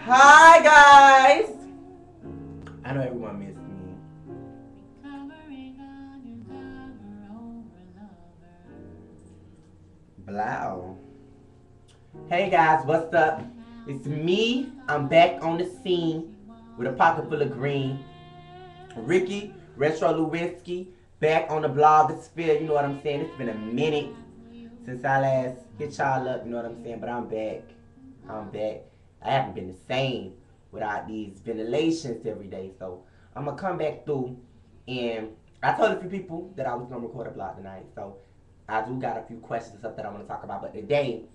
Hi guys! I know everyone missed me. Blow. Hey guys, what's up? It's me. I'm back on the scene with a pocket full of green. Ricky, Retro Lewiinski, back on the blogosphere. You know what I'm saying? It's been a minute since I last hit y'all up. You know what I'm saying? But I'm back. I'm back. I haven't been the same without these ventilations every day. So I'm gonna come back through, and I told a few people that I was gonna record a blog tonight. So I do got a few questions and stuff that I want to talk about. But today,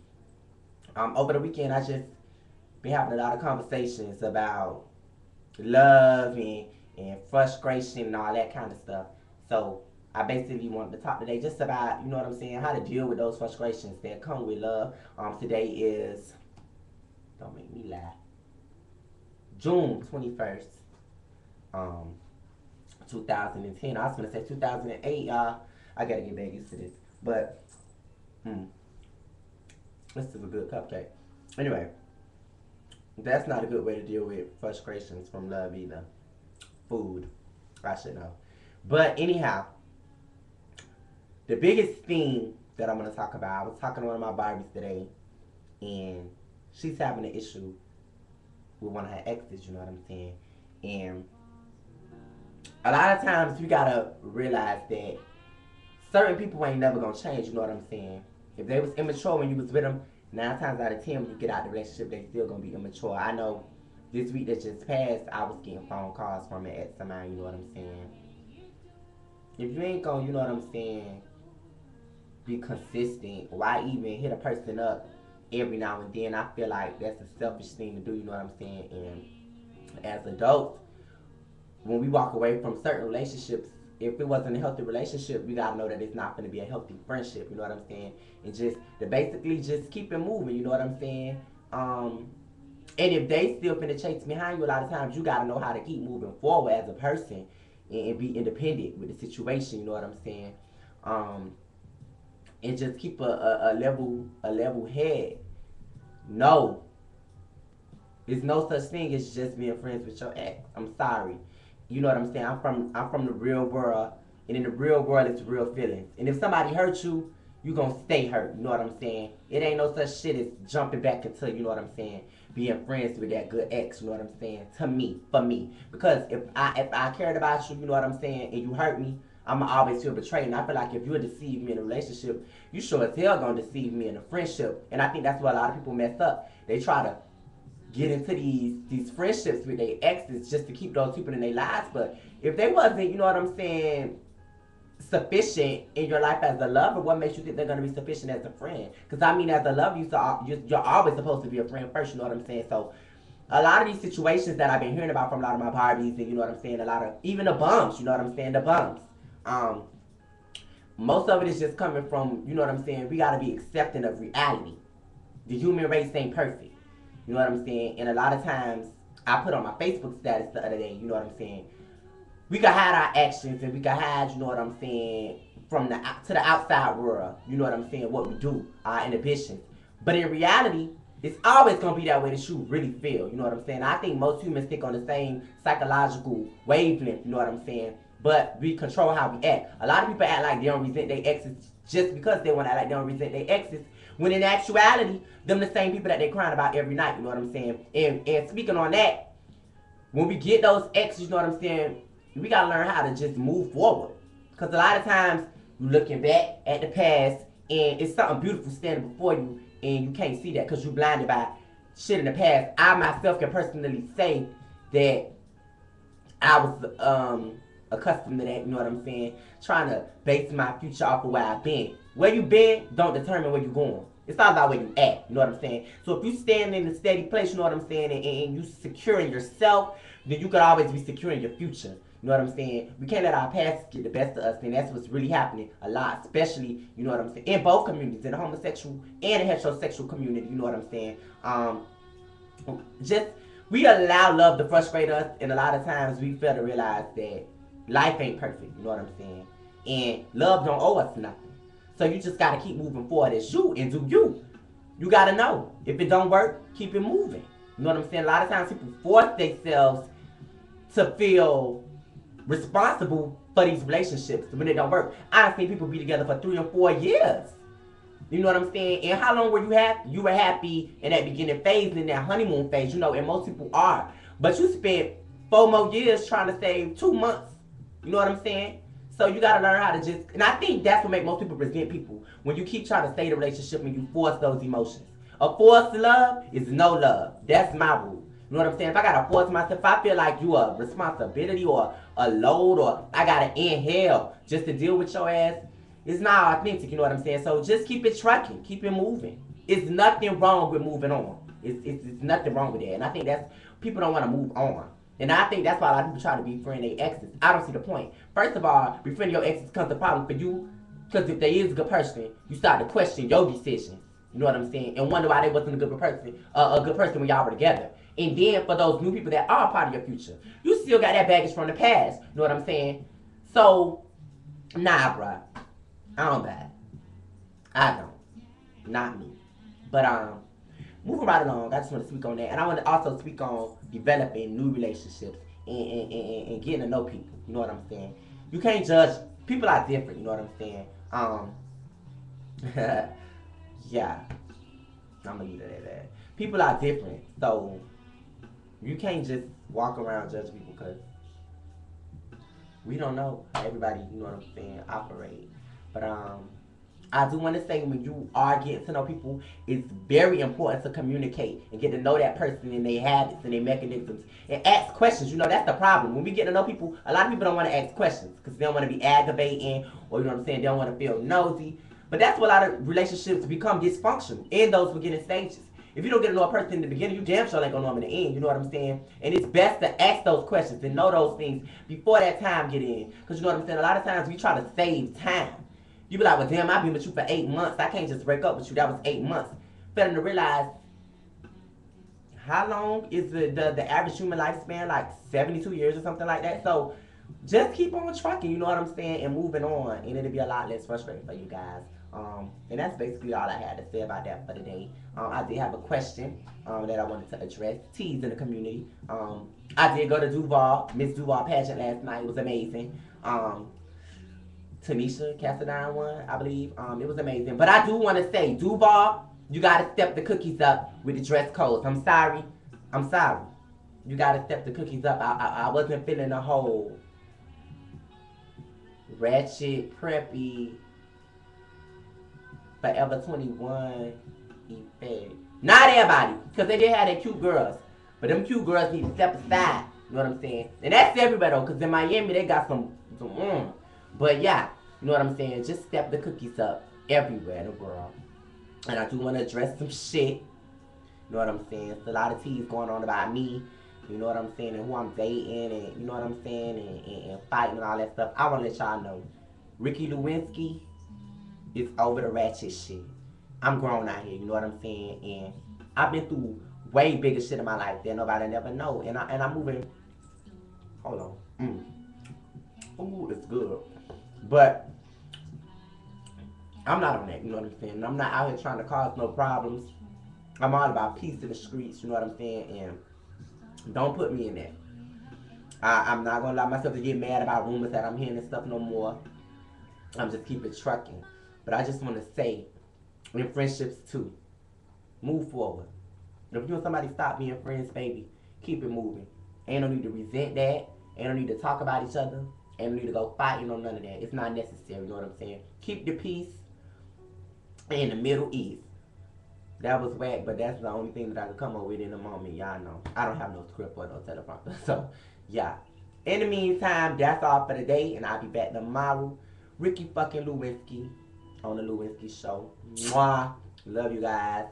over the weekend, I just been having a lot of conversations about love and frustration and all that kind of stuff. So I basically wanted to talk today just about, you know what I'm saying, how to deal with those frustrations that come with love. Today is, don't make me laugh, June 21st, 2010. I was going to say 2008, y'all. I got to get back used to this. But, this is a good cupcake. Anyway, that's not a good way to deal with frustrations from love either. Food, I should know. But anyhow, the biggest thing that I'm going to talk about, I was talking to one of my Barbies today, and she's having an issue with one of her exes, you know what I'm saying? And a lot of times we got to realize that certain people ain't never going to change, you know what I'm saying? If they was immature when you was with them, 9 times out of 10 when you get out of the relationship, they still going to be immature. I know this week that just passed, I was getting phone calls from an ex of mine, you know what I'm saying? If you ain't going to, you know what I'm saying, be consistent, why even hit a person up every now and then? I feel like that's a selfish thing to do, you know what I'm saying? And as adults, when we walk away from certain relationships, if it wasn't a healthy relationship, we gotta know that it's not gonna be a healthy friendship, you know what I'm saying? And just to basically just keep it moving, you know what I'm saying? And if they still finna chase behind you, a lot of times you gotta know how to keep moving forward as a person and be independent with the situation, you know what I'm saying? And just keep a level head. No, there's no such thing as just being friends with your ex. I'm sorry. You know what I'm saying? I'm from the real world, and in the real world, it's real feelings. And if somebody hurts you, you gonna stay hurt. You know what I'm saying? It ain't no such shit as jumping back into, you know what I'm saying, being friends with that good ex. You know what I'm saying? To me, for me, because if I cared about you, you know what I'm saying, and you hurt me, I'ma always feel betrayed. And I feel like if you deceive me in a relationship, you sure as hell gonna deceive me in a friendship. And I think that's where a lot of people mess up. They try to get into these friendships with their exes just to keep those people in their lives. But if they wasn't, you know what I'm saying, sufficient in your life as a lover, what makes you think they're going to be sufficient as a friend? Because I mean, as a lover, you're always supposed to be a friend first, you know what I'm saying? So a lot of these situations that I've been hearing about from a lot of my Barbies, and you know what I'm saying, a lot of, even the bums, you know what I'm saying, the bums. Most of it is just coming from, you know what I'm saying, we got to be accepting of reality. The human race ain't perfect. You know what I'm saying? And a lot of times, I put on my Facebook status the other day, you know what I'm saying? We can hide our actions and we can hide, you know what I'm saying, from the to the outside world, you know what I'm saying, what we do, our inhibitions. But in reality, it's always going to be that way that you really feel, you know what I'm saying? I think most humans think on the same psychological wavelength, you know what I'm saying? But we control how we act. A lot of people act like they don't resent their exes just because they want to act like they don't resent their exes. When in actuality, them the same people that they crying about every night, you know what I'm saying? And speaking on that, when we get those exes, you know what I'm saying, we gotta learn how to just move forward. Because a lot of times, you're looking back at the past, and it's something beautiful standing before you, and you can't see that because you're blinded by shit in the past. I myself can personally say that I was accustomed to that, you know what I'm saying? Trying to base my future off of where I've been. Where you been don't determine where you're going. It's all about where you at, you know what I'm saying? So if you stand in a steady place, you know what I'm saying, and you secure in yourself, then you could always be secure in your future. You know what I'm saying? We can't let our past get the best of us, and that's what's really happening a lot, especially, you know what I'm saying, in both communities, in the homosexual and the heterosexual community, you know what I'm saying? Just, we allow love to frustrate us, and a lot of times we fail to realize that life ain't perfect, you know what I'm saying? And love don't owe us nothing. So you just gotta keep moving forward as you and do you. You gotta know. If it don't work, keep it moving. You know what I'm saying? A lot of times people force themselves to feel responsible for these relationships when they don't work. I've seen people be together for 3 or 4 years. You know what I'm saying? And how long were you happy? You were happy in that beginning phase, in that honeymoon phase, you know, and most people are. But you spent 4 more years trying to save 2 months. You know what I'm saying? So you gotta learn how to just, and I think that's what makes most people resent people. When you keep trying to stay in a relationship and you force those emotions. A forced love is no love. That's my rule. You know what I'm saying? If I gotta force myself, if I feel like you a responsibility or a load or I gotta inhale just to deal with your ass, it's not authentic, you know what I'm saying? So just keep it trucking, keep it moving. It's nothing wrong with moving on. It's nothing wrong with that. And I think that's, people don't want to move on. And I think that's why a lot of people try to befriend their exes. I don't see the point. First of all, befriending your exes becomes a problem for you, because if they is a good person, you start to question your decisions. You know what I'm saying? And wonder why they wasn't a good person when y'all were together. And then for those new people that are part of your future, you still got that baggage from the past. You know what I'm saying? So, nah, bruh. I don't buy it. I don't. Not me. But moving right along, I just want to speak on that. And I want to also speak on developing new relationships and getting to know people. You know what I'm saying? You can't judge. People are different. You know what I'm saying? Yeah. I'm going to leave it at that. People are different. So, you can't just walk around judge people because we don't know how everybody, you know what I'm saying, operate. But I do want to say, when you are getting to know people, it's very important to communicate and get to know that person and their habits and their mechanisms and ask questions. You know, that's the problem. When we get to know people, a lot of people don't want to ask questions because they don't want to be aggravating, or, you know what I'm saying, they don't want to feel nosy. But that's what a lot of relationships become dysfunctional in those beginning stages. If you don't get to know a person in the beginning, you damn sure ain't gonna know them in the end. You know what I'm saying? And it's best to ask those questions and know those things before that time get in. Because you know what I'm saying? A lot of times we try to save time. You be like, well, damn, I've been with you for 8 months. I can't just break up with you. That was 8 months. Failing to realize, how long is the average human lifespan? Like 72 years or something like that. So just keep on trucking, you know what I'm saying, and moving on. And it'll be a lot less frustrating for you guys. And that's basically all I had to say about that for today. I did have a question that I wanted to address. Tease in the community. I did go to Duval, Miss Duval pageant last night. It was amazing. Tanisha Cassadine won, I believe. It was amazing. But I do want to say, Duval, you got to step the cookies up with the dress codes. I'm sorry. You got to step the cookies up. I wasn't feeling the whole ratchet, preppy, Forever 21 effect. Not everybody, because they did have their cute girls. But them cute girls need to step aside. You know what I'm saying? And that's everybody though, because in Miami they got some But yeah, you know what I'm saying? Just step the cookies up everywhere in the world. And I do want to address some shit. You know what I'm saying? It's a lot of teas going on about me. You know what I'm saying? And who I'm dating, and you know what I'm saying? And fighting and all that stuff. I want to let y'all know, Lewiinski is over the ratchet shit. I'm grown out here, you know what I'm saying? And I've been through way bigger shit in my life than nobody never know. And I'm moving. Hold on. Ooh, it's good. But I'm not on that, you know what I'm saying? I'm not out here trying to cause no problems. I'm all about peace in the streets, you know what I'm saying? And don't put me in that. I'm not gonna allow myself to get mad about rumors that I'm hearing and stuff no more. I'm just keep it trucking. But I just want to say, in friendships too, move forward. If you and somebody stop being friends, baby, keep it moving. Ain't no need to resent that. Ain't no need to talk about each other. Ain't no need to go fighting on none of that. It's not necessary, you know what I'm saying? Keep the peace in the Middle East. That was whack, but that's the only thing that I could come up with in the moment. Y'all know. I don't have no script or no teleprompter. So, yeah. In the meantime, that's all for today, and I'll be back tomorrow. Ricky fucking Lewiinski on the Lewiinski Show. Mwah. Love you guys.